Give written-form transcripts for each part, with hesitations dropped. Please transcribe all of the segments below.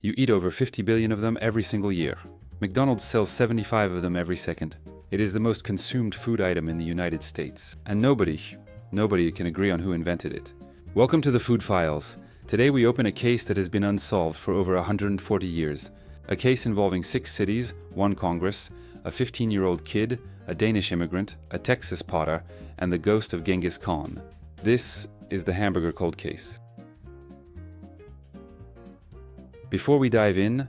You eat over 50 billion of them every single year. McDonald's sells 75 of them every second. It is the most consumed food item in the United States. And nobody can agree on who invented it. Welcome to the Food Files. Today we open a case that has been unsolved for over 140 years. A case involving 6 cities, 1 Congress, a 15-year-old kid, a Danish immigrant, a Texas potter, and the ghost of Genghis Khan. This is the Hamburger cold case. Before we dive in,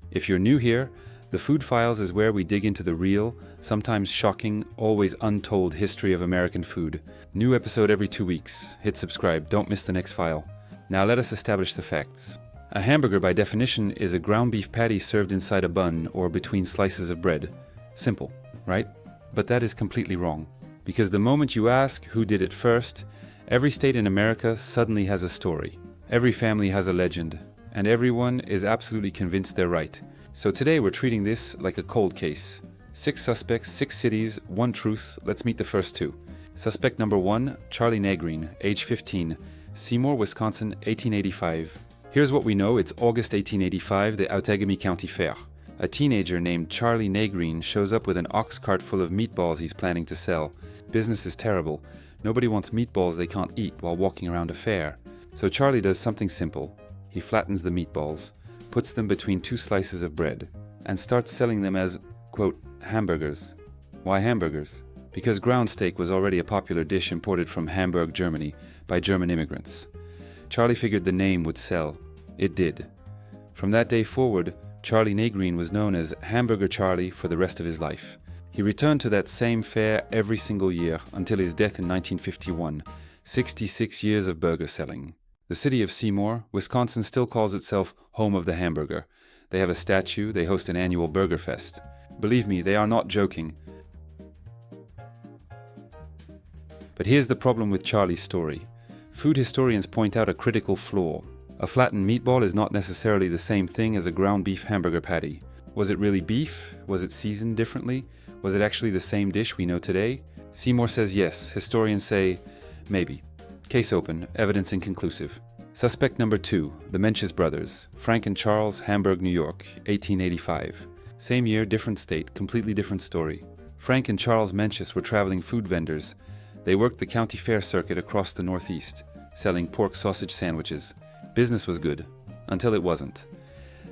if you're new here, the Food Files is where we dig into the real, sometimes shocking, always untold history of American food. New episode every 2 weeks. Hit subscribe, don't miss the next file. Now let us establish the facts. A hamburger by definition is a ground beef patty served inside a bun or between slices of bread. Simple, right? But that is completely wrong. Because the moment you ask who did it first, every state in America suddenly has a story. Every family has a legend. And everyone is absolutely convinced they're right. So today we're treating this like a cold case. 6 suspects, 6 cities, 1 truth. Let's meet the first 2. Suspect number 1, Charlie Negreen, age 15, Seymour, Wisconsin, 1885. Here's what we know. It's August 1885, the Outagamie County Fair. A teenager named Charlie Negreen shows up with an ox cart full of meatballs he's planning to sell. Business is terrible. Nobody wants meatballs they can't eat while walking around a fair. So Charlie does something simple. He flattens the meatballs, puts them between 2 slices of bread, and starts selling them as, quote, hamburgers. Why hamburgers? Because ground steak was already a popular dish imported from Hamburg, Germany, by German immigrants. Charlie figured the name would sell. It did. From that day forward, Charlie Negreen was known as Hamburger Charlie for the rest of his life. He returned to that same fair every single year until his death in 1951, 66 years of burger selling. The city of Seymour, Wisconsin still calls itself home of the hamburger. They have a statue, they host an annual burger fest. Believe me, they are not joking. But here's the problem with Charlie's story. Food historians point out a critical flaw. A flattened meatball is not necessarily the same thing as a ground beef hamburger patty. Was it really beef? Was it seasoned differently? Was it actually the same dish we know today? Seymour says yes. Historians say maybe. Case open, evidence inconclusive. Suspect number 2, the Menches brothers, Frank and Charles, Hamburg, New York, 1885. Same year, different state, completely different story. Frank and Charles Menches were traveling food vendors. They worked the county fair circuit across the Northeast, selling pork sausage sandwiches. Business was good, until it wasn't.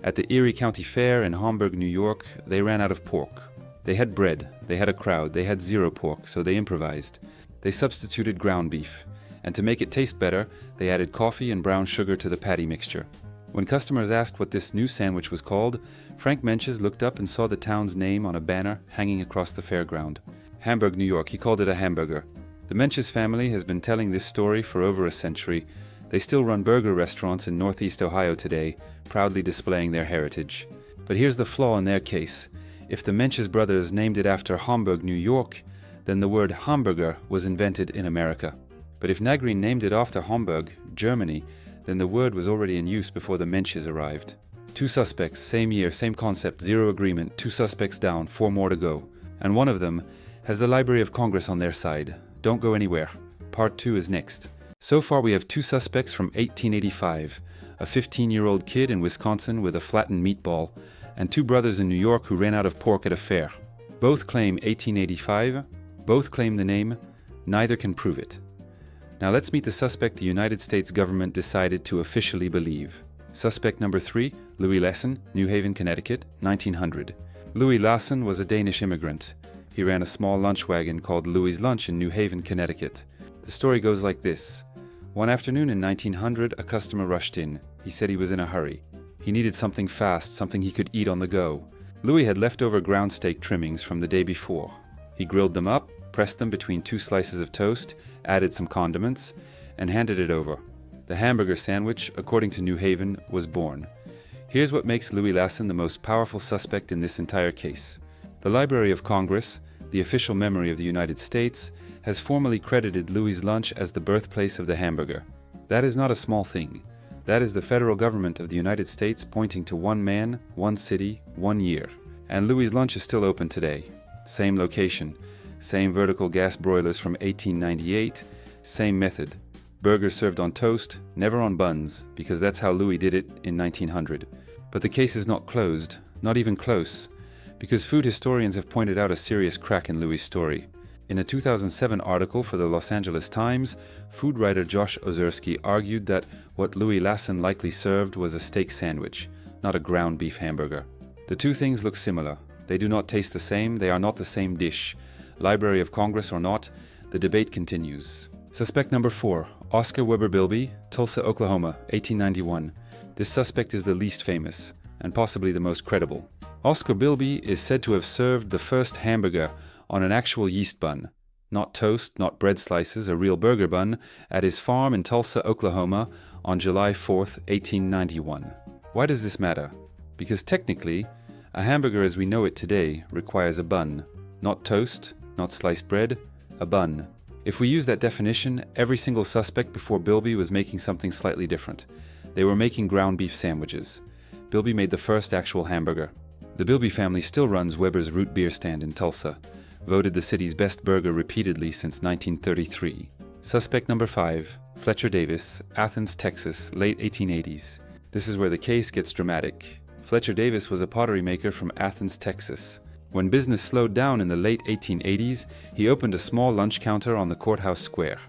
At the Erie County Fair in Hamburg, New York, they ran out of pork. They had bread, they had a crowd, they had 0 pork, so they improvised. They substituted ground beef. And to make it taste better, they added coffee and brown sugar to the patty mixture. When customers asked what this new sandwich was called, Frank Menches looked up and saw the town's name on a banner hanging across the fairground. Hamburg, New York, he called it a hamburger. The Menches family has been telling this story for over a century. They still run burger restaurants in Northeast Ohio today, proudly displaying their heritage. But here's the flaw in their case. If the Menches brothers named it after Hamburg, New York, then the word hamburger was invented in America. But if Negreen named it after Hamburg, Germany, then the word was already in use before the Menches arrived. 2 suspects, same year, same concept, 0 agreement, 2 suspects down, 4 more to go. And one of them has the Library of Congress on their side. Don't go anywhere. Part 2 is next. So far we have 2 suspects from 1885, a 15-year-old kid in Wisconsin with a flattened meatball, and 2 brothers in New York who ran out of pork at a fair. Both claim 1885, both claim the name, neither can prove it. Now let's meet the suspect the United States government decided to officially believe. Suspect number 3, Louis Lassen, New Haven, Connecticut, 1900. Louis Lassen was a Danish immigrant. He ran a small lunch wagon called Louis' Lunch in New Haven, Connecticut. The story goes like this. One afternoon in 1900, a customer rushed in. He said he was in a hurry. He needed something fast, something he could eat on the go. Louis had leftover ground steak trimmings from the day before. He grilled them up, pressed them between 2 slices of toast, added some condiments, and handed it over. The hamburger sandwich, according to New Haven, was born. Here's what makes Louis Lassen the most powerful suspect in this entire case. The Library of Congress, the official memory of the United States, has formally credited Louis' Lunch as the birthplace of the hamburger. That is not a small thing. That is the federal government of the United States pointing to one man, one city, one year. And Louis' Lunch is still open today. Same location. Same vertical gas broilers from 1898, same method. Burgers served on toast, never on buns, because that's how Louis did it in 1900. But the case is not closed, not even close, because food historians have pointed out a serious crack in Louis' story. In a 2007 article for the Los Angeles Times, food writer Josh Ozersky argued that what Louis Lasson likely served was a steak sandwich, not a ground beef hamburger. The two things look similar. They do not taste the same, they are not the same dish. Library of Congress or not, the debate continues. Suspect number 4, Oscar Weber Bilby, Tulsa, Oklahoma, 1891. This suspect is the least famous, and possibly the most credible. Oscar Bilby is said to have served the first hamburger on an actual yeast bun, not toast, not bread slices, a real burger bun, at his farm in Tulsa, Oklahoma, on July 4th, 1891. Why does this matter? Because technically, a hamburger as we know it today requires a bun. Not toast, not sliced bread, a bun. If we use that definition, every single suspect before Bilby was making something slightly different. They were making ground beef sandwiches. Bilby made the first actual hamburger. The Bilby family still runs Weber's Root Beer Stand in Tulsa, voted the city's best burger repeatedly since 1933. Suspect number 5, Fletcher Davis, Athens, Texas, late 1880s. This is where the case gets dramatic. Fletcher Davis was a pottery maker from Athens, Texas. When business slowed down in the late 1880s, he opened a small lunch counter on the courthouse square.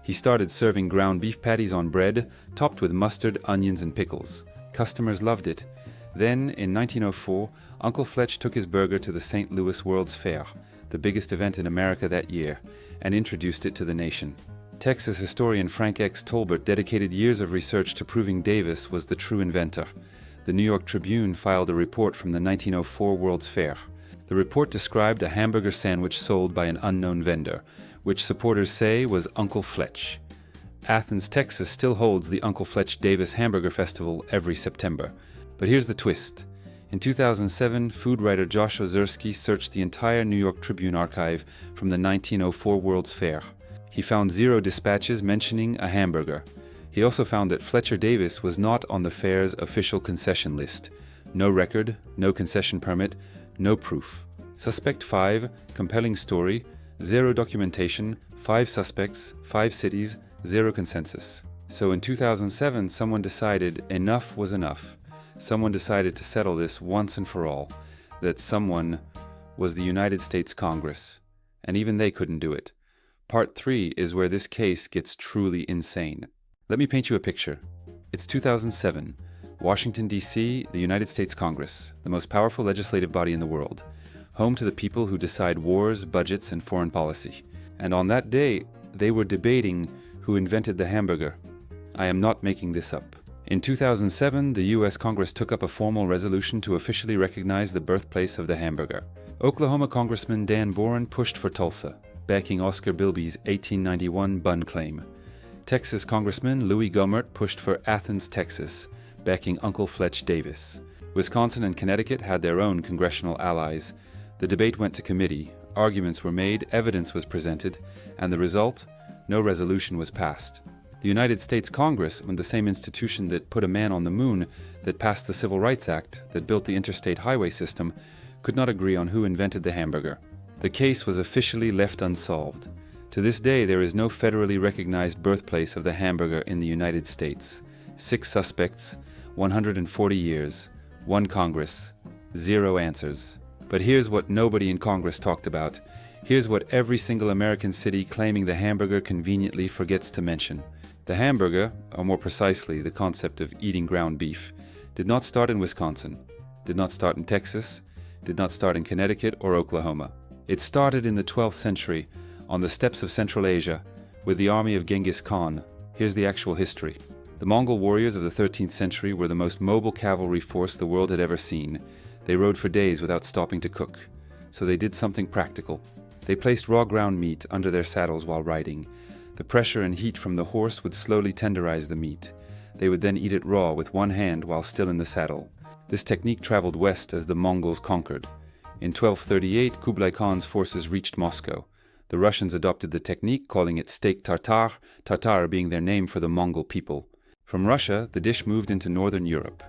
He started serving ground beef patties on bread, topped with mustard, onions, and pickles. Customers loved it. Then, in 1904, Uncle Fletch took his burger to the St. Louis World's Fair, the biggest event in America that year, and introduced it to the nation. Texas historian Frank X. Tolbert dedicated years of research to proving Davis was the true inventor. The New York Tribune filed a report from the 1904 World's Fair. The report described a hamburger sandwich sold by an unknown vendor, which supporters say was Uncle Fletch. Athens, Texas still holds the Uncle Fletch Davis Hamburger Festival every September. But here's the twist. In 2007, food writer Josh Ozersky searched the entire New York Tribune archive from the 1904 World's Fair. He found 0 dispatches mentioning a hamburger. He also found that Fletcher Davis was not on the fair's official concession list. No record, no concession permit, no proof. Suspect 5, compelling story, 0 documentation, 5 suspects, 5 cities, 0 consensus. So in 2007, someone decided enough was enough. Someone decided to settle this once and for all. That someone was the United States Congress. And even they couldn't do it. Part 3 is where this case gets truly insane. Let me paint you a picture. It's 2007. Washington, D.C., the United States Congress, the most powerful legislative body in the world, home to the people who decide wars, budgets, and foreign policy. And on that day, they were debating who invented the hamburger. I am not making this up. In 2007, the U.S. Congress took up a formal resolution to officially recognize the birthplace of the hamburger. Oklahoma Congressman Dan Boren pushed for Tulsa, backing Oscar Bilby's 1891 bun claim. Texas Congressman Louis Gohmert pushed for Athens, Texas, backing Uncle Fletch Davis. Wisconsin and Connecticut had their own congressional allies. The debate went to committee, arguments were made, evidence was presented, and the result? No resolution was passed. The United States Congress, the same institution that put a man on the moon, that passed the Civil Rights Act, that built the interstate highway system, could not agree on who invented the hamburger. The case was officially left unsolved. To this day, there is no federally recognized birthplace of the hamburger in the United States. 6 suspects, 140 years, 1 Congress, 0 answers. But here's what nobody in Congress talked about. Here's what every single American city claiming the hamburger conveniently forgets to mention. The hamburger, or more precisely, the concept of eating ground beef, did not start in Wisconsin, did not start in Texas, did not start in Connecticut or Oklahoma. It started in the 12th century, on the steppes of Central Asia, with the army of Genghis Khan. Here's the actual history. The Mongol warriors of the 13th century were the most mobile cavalry force the world had ever seen. They rode for days without stopping to cook. So they did something practical. They placed raw ground meat under their saddles while riding. The pressure and heat from the horse would slowly tenderize the meat. They would then eat it raw with one hand while still in the saddle. This technique traveled west as the Mongols conquered. In 1238, Kublai Khan's forces reached Moscow. The Russians adopted the technique, calling it steak tartare, tartare being their name for the Mongol people. From Russia, the dish moved into northern Europe.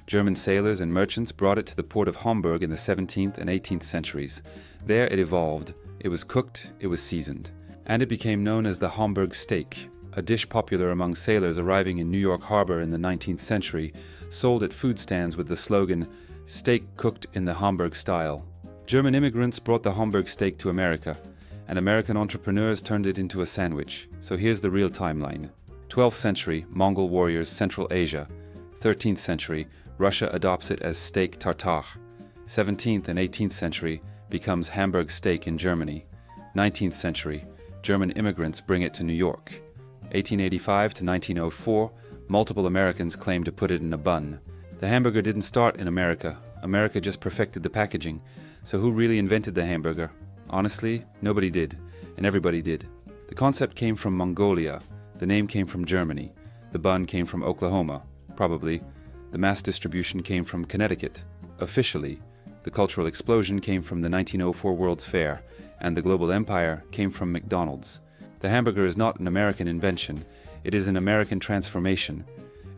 German sailors and merchants brought it to the port of Hamburg in the 17th and 18th centuries. There it evolved. It was cooked, it was seasoned. And it became known as the Hamburg steak. a dish popular among sailors arriving in New York Harbor in the 19th century, sold at food stands with the slogan, "Steak cooked in the Hamburg style." German immigrants brought the Hamburg steak to America, and American entrepreneurs turned it into a sandwich. So here's the real timeline. 12th century, Mongol warriors, Central Asia. 13th century, Russia adopts it as steak tartare. 17th and 18th century, becomes Hamburg steak in Germany. 19th century, German immigrants bring it to New York. 1885 to 1904, multiple Americans claim to put it in a bun. The hamburger didn't start in America. America just perfected the packaging. So who really invented the hamburger? Honestly, nobody did, and everybody did. The concept came from Mongolia. The name came from Germany. The bun came from Oklahoma, probably. The mass distribution came from Connecticut. Officially, the cultural explosion came from the 1904 World's Fair, and the global empire came from McDonald's. The hamburger is not an American invention. It is an American transformation.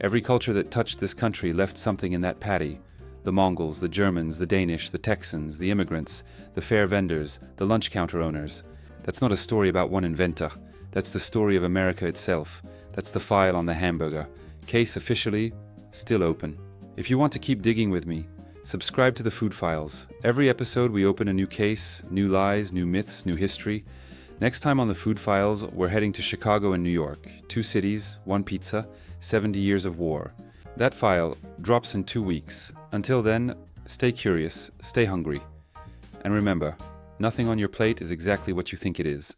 Every culture that touched this country left something in that patty. The Mongols, the Germans, the Danish, the Texans, the immigrants, the fair vendors, the lunch counter owners. That's not a story about one inventor. That's the story of America itself. That's the file on the hamburger. Case officially still open. If you want to keep digging with me, subscribe to the Food Files. Every episode we open a new case, new lies, new myths, new history. Next time on the Food Files, we're heading to Chicago and New York. 2 cities, 1 pizza, 70 years of war. That file drops in 2 weeks. Until then, stay curious, stay hungry. And remember, nothing on your plate is exactly what you think it is.